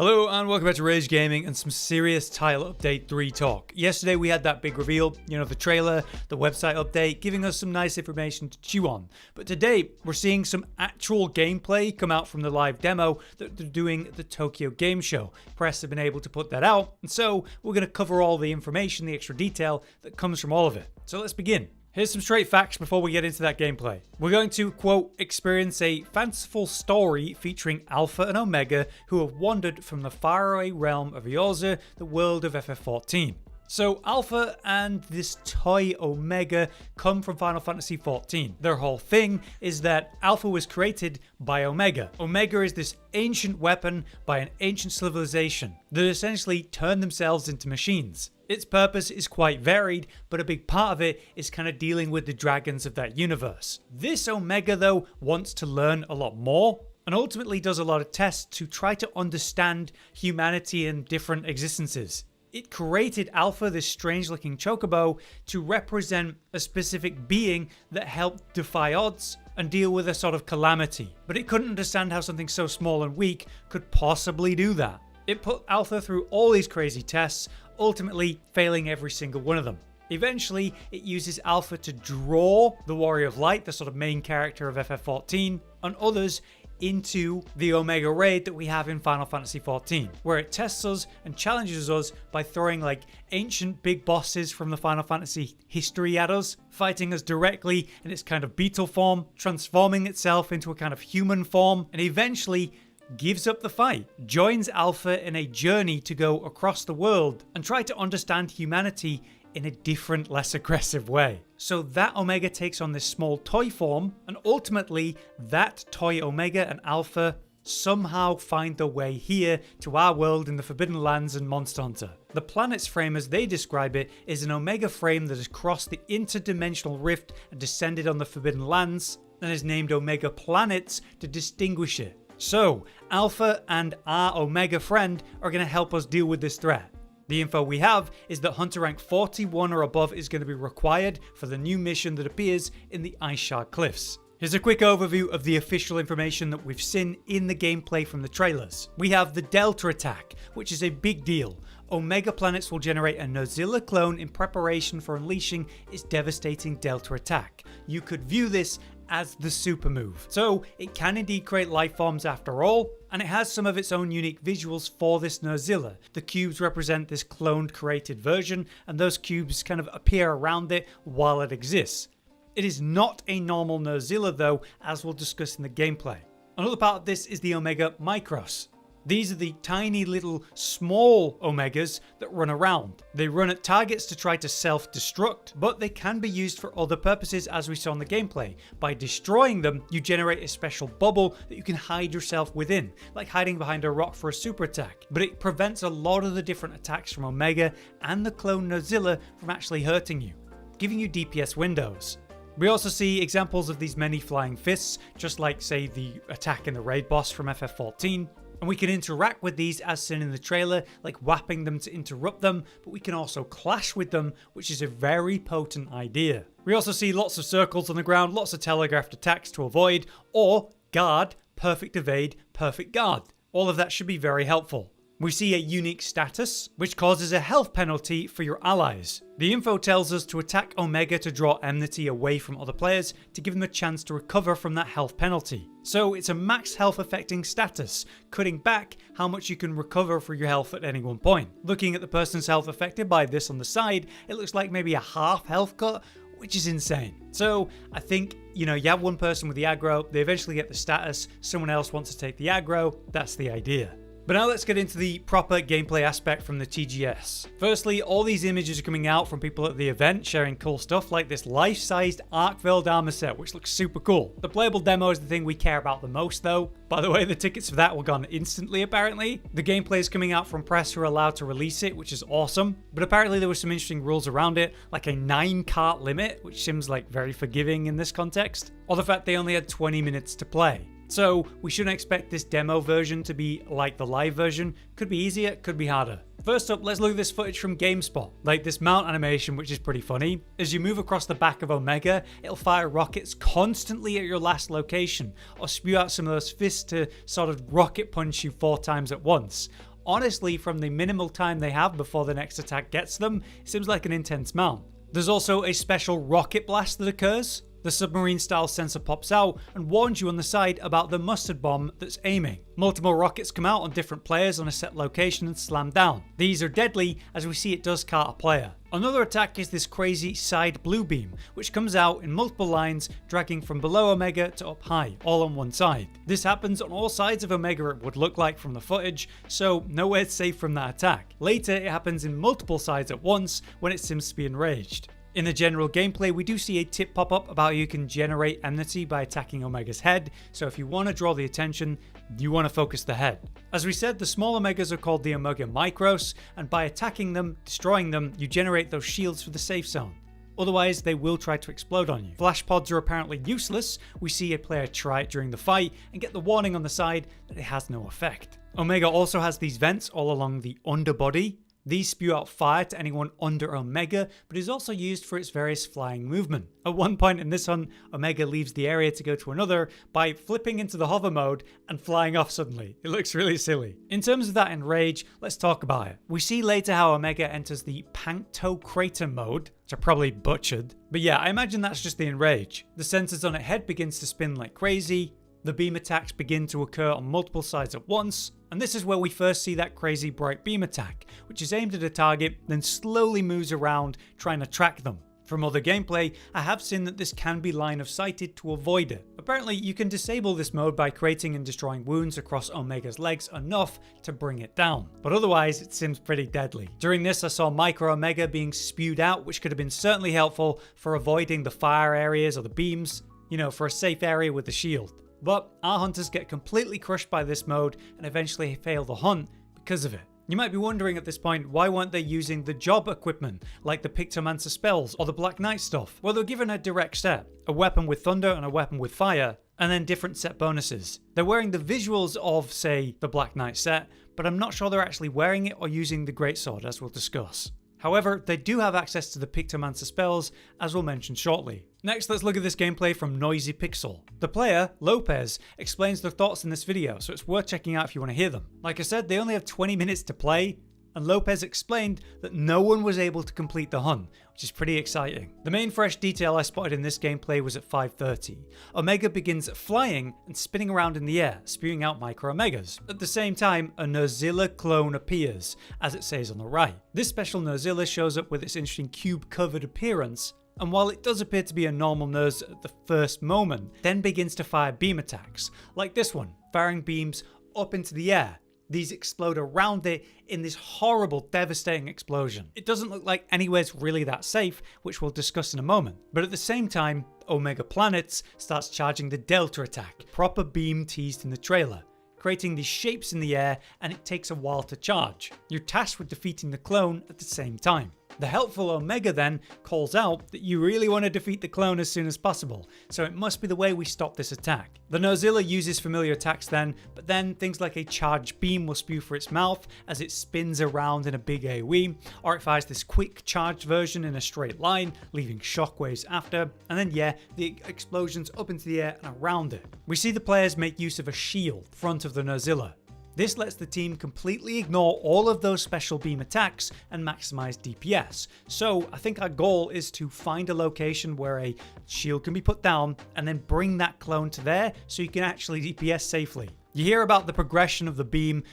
Hello and welcome back to Rage Gaming and some serious title update 3 talk. Yesterday we had that big reveal, the trailer, the website update, giving us some nice information to chew on. But today we're seeing some actual gameplay come out from the live demo that they're doing at the Tokyo Game Show. Press have been able to put that out, and so we're going to cover all the information, the extra detail that comes from all of it. So let's begin. Here's some straight facts before we get into that gameplay. We're going to, quote, experience a fanciful story featuring Alpha and Omega who have wandered from the faraway realm of Eorzea, the world of FF14. So Alpha and this toy Omega come from Final Fantasy XIV. Their whole thing is that Alpha was created by Omega. Omega is this ancient weapon by an ancient civilization that essentially turned themselves into machines. Its purpose is quite varied, but a big part of it is kind of dealing with the dragons of that universe. This Omega, though, wants to learn a lot more, and ultimately does a lot of tests to try to understand humanity and different existences. It created Alpha, this strange-looking chocobo, to represent a specific being that helped defy odds and deal with a sort of calamity. But it couldn't understand how something so small and weak could possibly do that. It put Alpha through all these crazy tests, ultimately failing every single one of them. Eventually, it uses Alpha to draw the Warrior of Light, the sort of main character of FF14, and others into the Omega raid that we have in Final Fantasy XIV, where it tests us and challenges us by throwing like ancient big bosses from the Final Fantasy history at us, fighting us directly in its kind of beetle form, transforming itself into a kind of human form, and eventually gives up the fight, joins Alpha in a journey to go across the world and try to understand humanity in a different, less aggressive way. So that Omega takes on this small toy form, and ultimately that toy Omega and Alpha somehow find their way here to our world in the Forbidden Lands and Monster Hunter. The planet's frame, as they describe it, is an Omega frame that has crossed the interdimensional rift and descended on the Forbidden Lands, and is named Omega Planets to distinguish it. So, Alpha and our Omega friend are going to help us deal with this threat. The info we have is that Hunter rank 41 or above is going to be required for the new mission that appears in the Iceshard Cliffs. Here's a quick overview of the official information that we've seen in the gameplay from the trailers. We have the Delta attack, which is a big deal. Omega Planets will generate a Nozilla clone in preparation for unleashing its devastating Delta attack. You could view this as the super move. So it can indeed create life forms after all, and it has some of its own unique visuals for this Nozilla. The cubes represent this cloned created version, and those cubes kind of appear around it while it exists. It is not a normal Nozilla though, as we'll discuss in the gameplay. Another part of this is the Omega Micros. These are the tiny little small Omegas that run around. They run at targets to try to self-destruct, but they can be used for other purposes as we saw in the gameplay. By destroying them, you generate a special bubble that you can hide yourself within, like hiding behind a rock for a super attack. But it prevents a lot of the different attacks from Omega and the clone Nozilla from actually hurting you, giving you DPS windows. We also see examples of these many flying fists, just like say the attack in the raid boss from FF14. And we can interact with these as seen in the trailer, like whapping them to interrupt them, but we can also clash with them, which is a very potent idea. We also see lots of circles on the ground, lots of telegraphed attacks to avoid, or guard, perfect evade, perfect guard. All of that should be very helpful. We see a unique status, which causes a health penalty for your allies. The info tells us to attack Omega to draw enmity away from other players to give them a chance to recover from that health penalty. So it's a max health affecting status, cutting back how much you can recover for your health at any one point. Looking at the person's health affected by this on the side, it looks like maybe a half health cut, which is insane. So I think, you have one person with the aggro, they eventually get the status, someone else wants to take the aggro, that's the idea. But now let's get into the proper gameplay aspect from the TGS. Firstly, all these images are coming out from people at the event sharing cool stuff like this life-sized arkveld armor set, which looks super cool. The playable demo is the thing we care about the most though. By the way, the tickets for that were gone instantly apparently. The gameplay is coming out from press who are allowed to release it, which is awesome. But apparently there were some interesting rules around it, like a 9 cart limit, which seems like very forgiving in this context. Or the fact they only had 20 minutes to play. So we shouldn't expect this demo version to be like the live version. Could be easier, could be harder. First up, let's look at this footage from GameSpot. Like this mount animation, which is pretty funny. As you move across the back of Omega, it'll fire rockets constantly at your last location, or spew out some of those fists to sort of rocket punch you 4 times at once. Honestly, from the minimal time they have before the next attack gets them, it seems like an intense mount. There's also a special rocket blast that occurs. The submarine style sensor pops out and warns you on the side about the mustard bomb that's aiming. Multiple rockets come out on different players on a set location and slam down. These are deadly, as we see it does cart a player. Another attack is this crazy side blue beam, which comes out in multiple lines, dragging from below Omega to up high, all on one side. This happens on all sides of Omega, it would look like from the footage, so nowhere safe from that attack. Later it happens in multiple sides at once when it seems to be enraged. In the general gameplay, we do see a tip pop up about how you can generate enmity by attacking Omega's head, so if you want to draw the attention, you want to focus the head. As we said, the small Omegas are called the Omega Micros, and by attacking them, destroying them, you generate those shields for the safe zone. Otherwise, they will try to explode on you. Flash pods are apparently useless. We see a player try it during the fight and get the warning on the side that it has no effect. Omega also has these vents all along the underbody. These spew out fire to anyone under Omega, but is also used for its various flying movement. At one point in this hunt, Omega leaves the area to go to another by flipping into the hover mode and flying off suddenly. It looks really silly. In terms of that enrage, let's talk about it. We see later how Omega enters the Pantocrator mode, which I probably butchered. But yeah, I imagine that's just the enrage. The sensors on its head begins to spin like crazy. The beam attacks begin to occur on multiple sides at once, and this is where we first see that crazy bright beam attack, which is aimed at a target, then slowly moves around trying to track them. From other gameplay, I have seen that this can be line of sighted to avoid it. Apparently, you can disable this mode by creating and destroying wounds across Omega's legs enough to bring it down, but otherwise it seems pretty deadly. During this, I saw Micro Omega being spewed out, which could have been certainly helpful for avoiding the fire areas or the beams, for a safe area with the shield. But our hunters get completely crushed by this mode and eventually fail the hunt because of it. You might be wondering at this point, why weren't they using the job equipment, like the Pictomancer spells or the Black Knight stuff? Well, they're given a direct set, a weapon with thunder and a weapon with fire, and then different set bonuses. They're wearing the visuals of, say, the Black Knight set, but I'm not sure they're actually wearing it or using the greatsword, as we'll discuss. However, they do have access to the Pictomancer spells, as we'll mention shortly. Next, let's look at this gameplay from Noisy Pixel. The player, Lopez, explains their thoughts in this video, so it's worth checking out if you want to hear them. Like I said, they only have 20 minutes to play, and Lopez explained that no one was able to complete the hunt, which is pretty exciting. The main fresh detail I spotted in this gameplay was at 5:30. Omega begins flying and spinning around in the air, spewing out micro Omegas. At the same time, a Nerzilla clone appears, as it says on the right. This special Nerzilla shows up with its interesting cube-covered appearance, and while it does appear to be a normal Nerz at the first moment, then begins to fire beam attacks, like this one, firing beams up into the air. These explode around it in this horrible, devastating explosion. It doesn't look like anywhere's really that safe, which we'll discuss in a moment. But at the same time, Omega Planets starts charging the Delta attack, proper beam teased in the trailer, creating these shapes in the air, and it takes a while to charge. You're tasked with defeating the clone at the same time. The helpful Omega then calls out that you really want to defeat the clone as soon as possible, so it must be the way we stop this attack. The Nerzilla uses familiar attacks then, but then things like a charged beam will spew for its mouth as it spins around in a big AoE, or it fires this quick charged version in a straight line, leaving shockwaves after, and then the explosions up into the air and around it. We see the players make use of a shield in front of the Nerzilla. This lets the team completely ignore all of those special beam attacks and maximize DPS. So I think our goal is to find a location where a shield can be put down and then bring that clone to there so you can actually DPS safely. You hear about the progression of the beam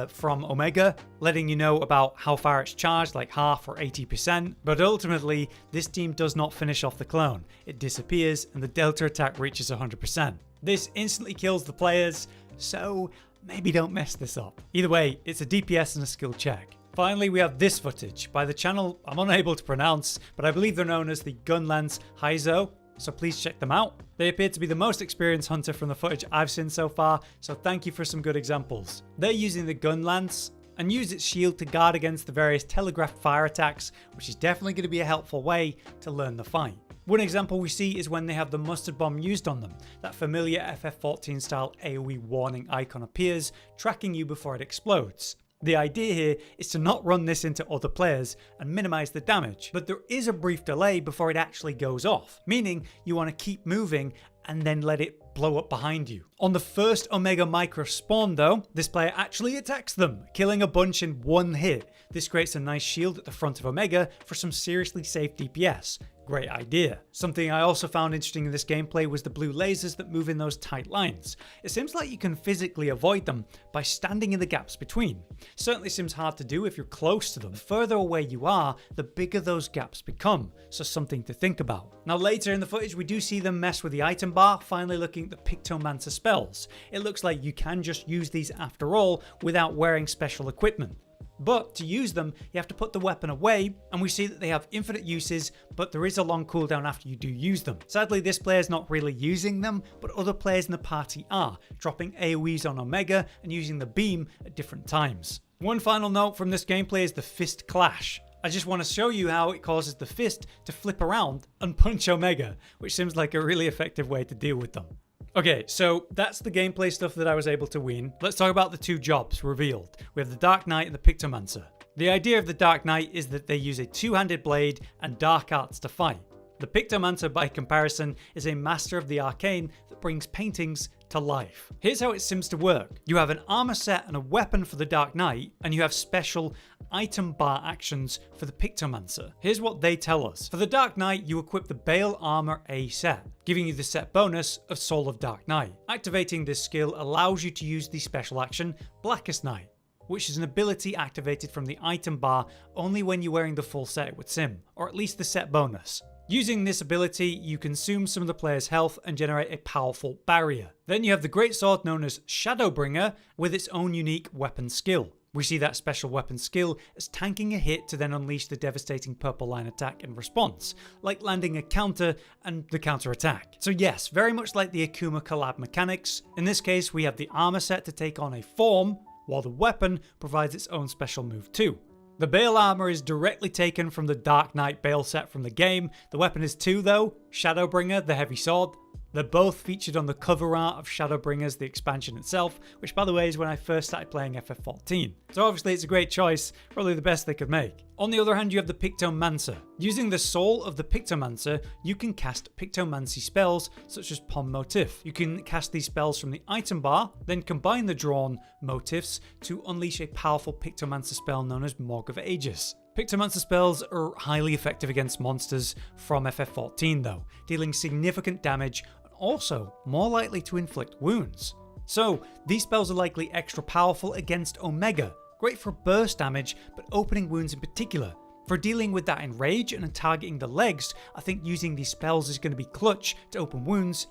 from Omega, letting you know about how far it's charged, like half or 80%, but ultimately this team does not finish off the clone. It disappears and the Delta attack reaches 100%. This instantly kills the players, so maybe don't mess this up. Either way, it's a DPS and a skill check. Finally, we have this footage by the channel I'm unable to pronounce, but I believe they're known as the Gunlance Heizo, so please check them out. They appear to be the most experienced hunter from the footage I've seen so far, so thank you for some good examples. They're using the Gunlance and use its shield to guard against the various telegraphed fire attacks, which is definitely going to be a helpful way to learn the fight. One example we see is when they have the mustard bomb used on them. That familiar FF14 style AoE warning icon appears, tracking you before it explodes. The idea here is to not run this into other players and minimize the damage, but there is a brief delay before it actually goes off, meaning you want to keep moving and then let it blow up behind you. On the first Omega Micro spawn though, this player actually attacks them, killing a bunch in one hit. This creates a nice shield at the front of Omega for some seriously safe DPS. Great idea. Something I also found interesting in this gameplay was the blue lasers that move in those tight lines. It seems like you can physically avoid them by standing in the gaps between. Certainly seems hard to do if you're close to them. The further away you are, the bigger those gaps become, so something to think about. Now later in the footage we do see them mess with the item bar, finally looking at the Pictomancer spells. It looks like you can just use these after all without wearing special equipment. But to use them, you have to put the weapon away, and we see that they have infinite uses, but there is a long cooldown after you do use them. Sadly, this player is not really using them, but other players in the party are, dropping AoEs on Omega and using the beam at different times. One final note from this gameplay is the fist clash. I just want to show you how it causes the fist to flip around and punch Omega, which seems like a really effective way to deal with them. Okay, so that's the gameplay stuff that I was able to win. Let's talk about the two jobs revealed. We have the Dark Knight and the Pictomancer. The idea of the Dark Knight is that they use a two-handed blade and dark arts to fight. The Pictomancer, by comparison, is a master of the arcane that brings paintings to life. Here's how it seems to work. You have an armor set and a weapon for the Dark Knight, and you have special item bar actions for the Pictomancer. Here's what they tell us. For the Dark Knight, you equip the Bale Armor A set, giving you the set bonus of Soul of Dark Knight. Activating this skill allows you to use the special action Blackest Night, which is an ability activated from the item bar only when you're wearing the full set with Sim, or at least the set bonus. Using this ability, you consume some of the player's health and generate a powerful barrier. Then you have the great sword known as Shadowbringer with its own unique weapon skill. We see that special weapon skill as tanking a hit to then unleash the devastating purple line attack in response, like landing a counter and the counter attack. So yes, very much like the Akuma collab mechanics, in this case we have the armor set to take on a form, while the weapon provides its own special move too. The Bale armor is directly taken from the Dark Knight Bale set from the game. The weapon is too though, Shadowbringer, the heavy sword. They're both featured on the cover art of Shadowbringers, the expansion itself, which by the way is when I first started playing FF14. So obviously it's a great choice, probably the best they could make. On the other hand, you have the Pictomancer. Using the soul of the Pictomancer, you can cast Pictomancy spells such as Pom Motif. You can cast these spells from the item bar, then combine the drawn motifs to unleash a powerful Pictomancer spell known as Morg of Aegis. Pictomancer spells are highly effective against monsters from FF14 though, dealing significant damage and also more likely to inflict wounds. So these spells are likely extra powerful against Omega, great for burst damage but opening wounds in particular. For dealing with that enrage and targeting the legs, I think using these spells is going to be clutch to open wounds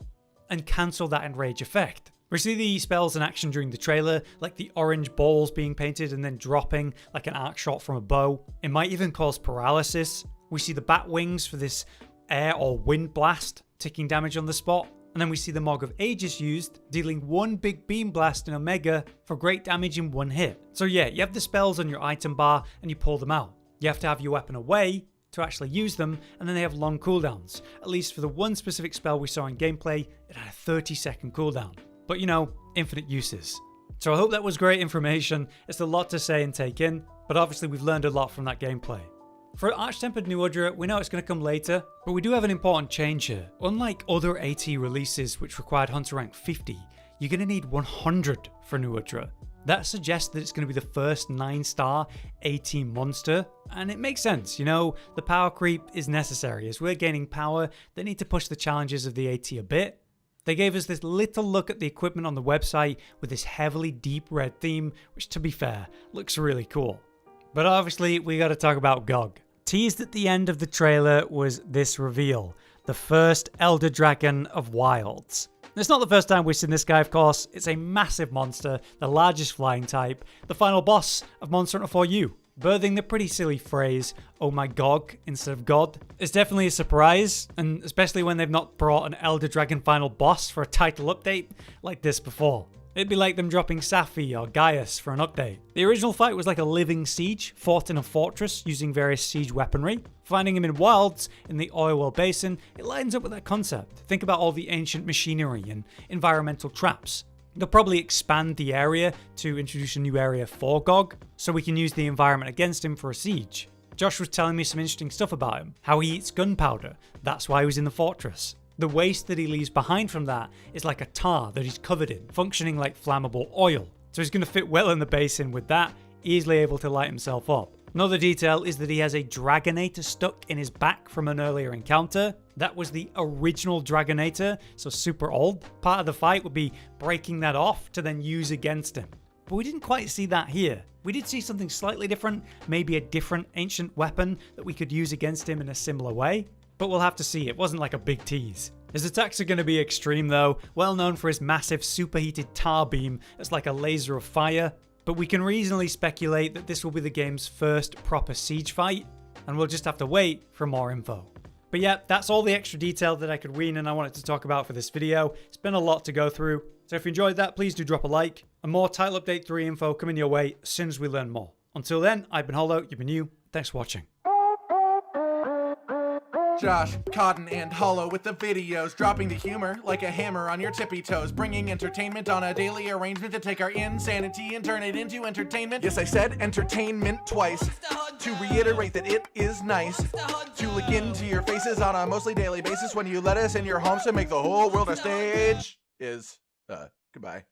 and cancel that enrage effect. We see the spells in action during the trailer, like the orange balls being painted and then dropping like an arc shot from a bow. It might even cause paralysis. We see the bat wings for this air or wind blast, taking damage on the spot. And then we see the Morg of Aegis used, dealing one big beam blast in Omega for great damage in one hit. So yeah, you have the spells on your item bar and you pull them out. You have to have your weapon away to actually use them, and then they have long cooldowns. At least for the one specific spell we saw in gameplay, it had a 30-second cooldown. But you know, infinite uses. So I hope that was great information. It's a lot to say and take in, but obviously we've learned a lot from that gameplay. For Arch-Tempered Nu Udra, we know it's going to come later, but we do have an important change here. Unlike other AT releases which required Hunter rank 50, you're going to need 100 for Nu Udra. That suggests that it's going to be the first 9-star AT monster, and it makes sense, you know, the power creep is necessary. As we're gaining power, they need to push the challenges of the AT a bit. They gave us this little look at the equipment on the website with this heavily deep red theme, which to be fair, looks really cool. But obviously we gotta talk about Gog. Teased at the end of the trailer was this reveal, the first Elder Dragon of Wilds. It's not the first time we've seen this guy, of course. It's a massive monster, the largest flying type, the final boss of Monster Hunter 4U. Birthing the pretty silly phrase, oh my Gog, instead of God. It's definitely a surprise, and especially when they've not brought an Elder Dragon final boss for a title update like this before. It'd be like them dropping Safi or Gaius for an update. The original fight was like a living siege, fought in a fortress using various siege weaponry. Finding him in wilds, in the oilwell basin, it lines up with that concept. Think about all the ancient machinery and environmental traps. They'll probably expand the area to introduce a new area for Gog, so we can use the environment against him for a siege. Josh was telling me some interesting stuff about him, how he eats gunpowder, that's why he was in the fortress. The waste that he leaves behind from that is like a tar that he's covered in, functioning like flammable oil. So he's going to fit well in the basin with that, easily able to light himself up. Another detail is that he has a dragonator stuck in his back from an earlier encounter. That was the original dragonator, so super old. Part of the fight would be breaking that off to then use against him. But we didn't quite see that here. We did see something slightly different, maybe a different ancient weapon that we could use against him in a similar way. But we'll have to see, it wasn't like a big tease. His attacks are going to be extreme though, well known for his massive superheated tar beam that's like a laser of fire. But we can reasonably speculate that this will be the game's first proper siege fight, and we'll just have to wait for more info. But yeah, that's all the extra detail that I could glean and I wanted to talk about for this video. It's been a lot to go through, so if you enjoyed that, please do drop a like, and more Title Update 3 info coming your way as soon as we learn more. Until then, I've been Hollow, you've been you, thanks for watching. Josh, Cotton, and Hollow with the videos, dropping the humor like a hammer on your tippy toes, bringing entertainment on a daily arrangement to take our insanity and turn it into entertainment. Yes, I said entertainment twice, to reiterate that it is nice to look into your faces on a mostly daily basis when you let us in your homes to make the whole world a stage. Goodbye.